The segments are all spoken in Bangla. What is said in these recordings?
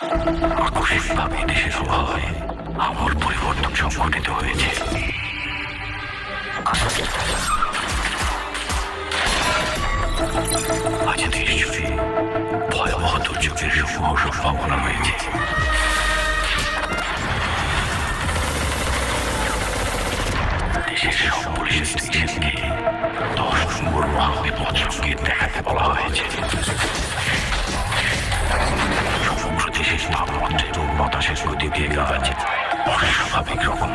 আকস্মিকভাবে দেশের আবহাওয়ায় আমূল পরিবর্তন সংঘটিত হয়েছে। আজ দেশ জুড়ে ভয়াবহ দুর্যোগের সমূহ সম্ভাবনা রয়েছে। দেশের সব পুলিশ স্টেশনকে 10 নম্বর ওয়াহনে পথসংকেত দেখাতে বলা হয়েছে। সমগ্র দেশের তাপমাত্রা এবং বাতাসের গতি দিয়ে গাছ অস্বাভাবিক রকম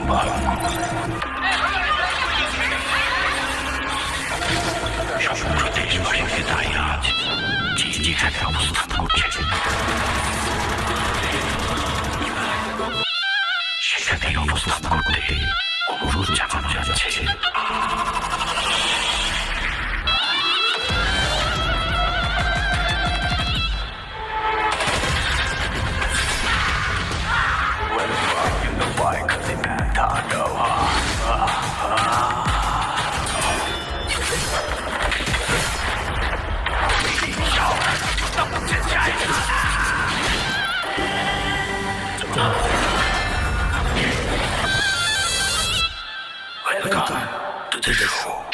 সমগ্র দেশবাসীকে তাই আজ যে যেখানে অবস্থান করছে সেখানেই অবস্থান করতে অনুরোধ জানানো যাচ্ছে। Welcome to the show.